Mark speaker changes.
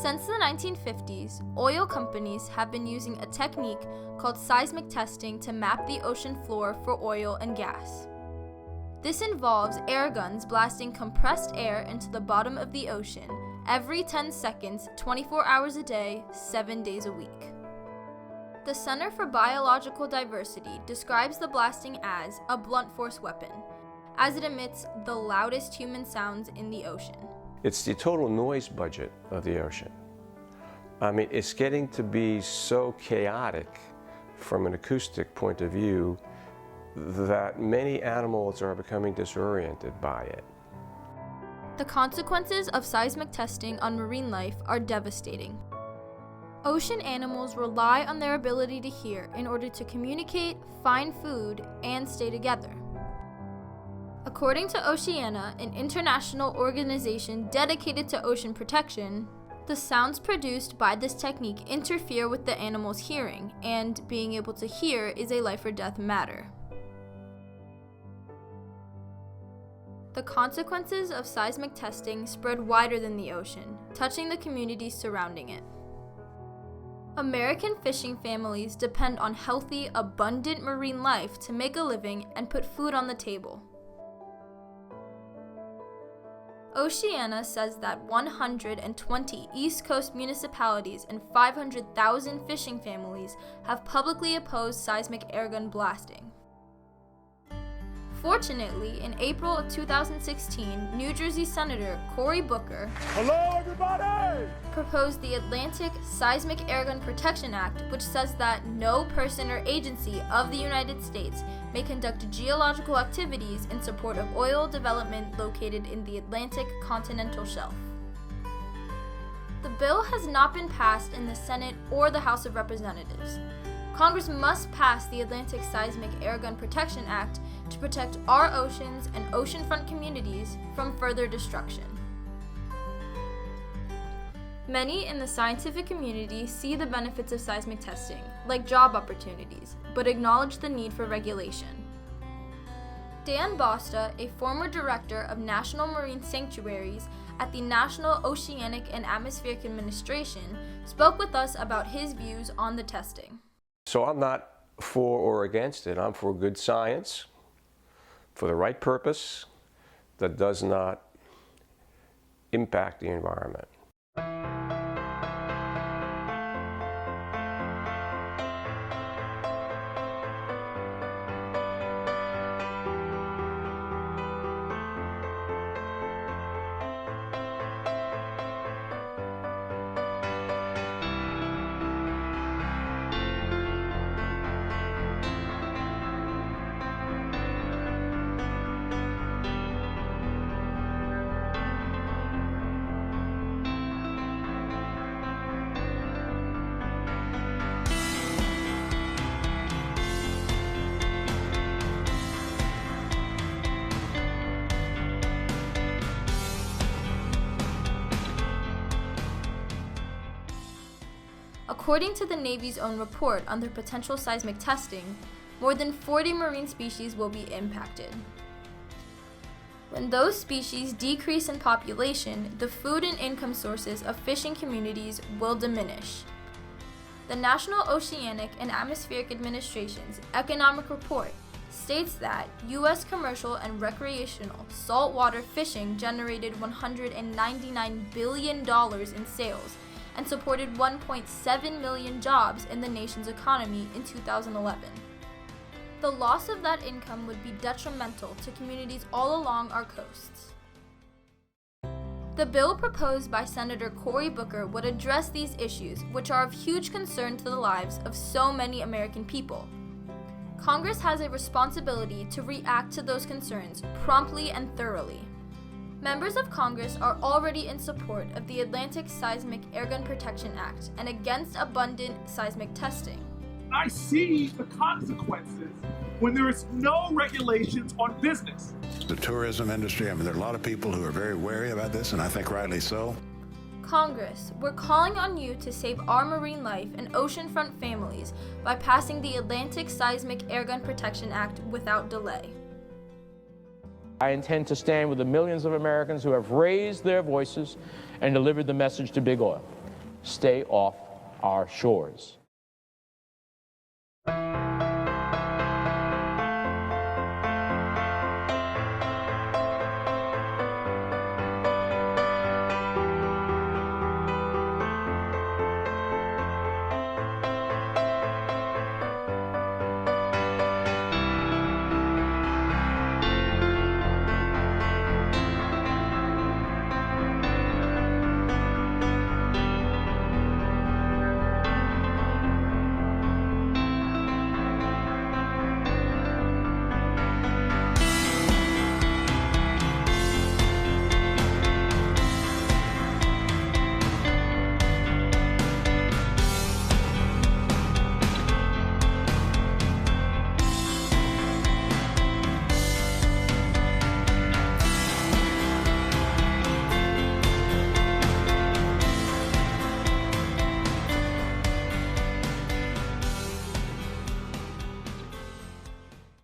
Speaker 1: Since the 1950s, oil companies have been using a technique called seismic testing to map the ocean floor for oil and gas. This involves air guns blasting compressed air into the bottom of the ocean every 10 seconds, 24 hours a day, 7 days a week. The Center for Biological Diversity describes the blasting as a blunt force weapon, as it emits the loudest human sounds in the ocean.
Speaker 2: It's the total noise budget of the ocean. I mean, it's getting to be so chaotic from an acoustic point of view that many animals are becoming disoriented by it.
Speaker 1: The consequences of seismic testing on marine life are devastating. Ocean animals rely on their ability to hear in order to communicate, find food, and stay together. According to Oceana, an international organization dedicated to ocean protection, the sounds produced by this technique interfere with the animal's hearing, and being able to hear is a life or death matter. The consequences of seismic testing spread wider than the ocean, touching the communities surrounding it. American fishing families depend on healthy, abundant marine life to make a living and put food on the table. Oceana says that 120 East Coast municipalities and 500,000 fishing families have publicly opposed seismic airgun blasting. Fortunately, in April of 2016, New Jersey Senator Cory Booker proposed the Atlantic Seismic Airgun Protection Act, which says that no person or agency of the United States may conduct geological activities in support of oil development located in the Atlantic continental shelf. The bill has not been passed in the Senate or the House of Representatives. Congress must pass the Atlantic Seismic Airgun Protection Act to protect our oceans and oceanfront communities from further destruction. Many in the scientific community see the benefits of seismic testing, like job opportunities, but acknowledge the need for regulation. Dan Bosta, a former director of National Marine Sanctuaries at the National Oceanic and Atmospheric Administration, spoke with us about his views on the testing.
Speaker 2: So I'm not for or against it. I'm for good science, for the right purpose that does not impact the environment.
Speaker 1: According to the Navy's own report on their potential seismic testing, more than 40 marine species will be impacted. When those species decrease in population, the food and income sources of fishing communities will diminish. The National Oceanic and Atmospheric Administration's economic report states that U.S. commercial and recreational saltwater fishing generated $199 billion in sales and supported 1.7 million jobs in the nation's economy in 2011. The loss of that income would be detrimental to communities all along our coasts. The bill proposed by Senator Cory Booker would address these issues, which are of huge concern to the lives of so many American people. Congress has a responsibility to react to those concerns promptly and thoroughly. Members of Congress are already in support of the Atlantic Seismic Airgun Protection Act and against abundant seismic testing.
Speaker 3: I see the consequences when there is no regulations on business.
Speaker 4: The tourism industry, I mean, there are a lot of people who are very wary about this, and I think rightly so.
Speaker 1: Congress, we're calling on you to save our marine life and oceanfront families by passing the Atlantic Seismic Airgun Protection Act without delay.
Speaker 5: I intend to stand with the millions of Americans who have raised their voices and delivered the message to Big Oil. stay off our shores.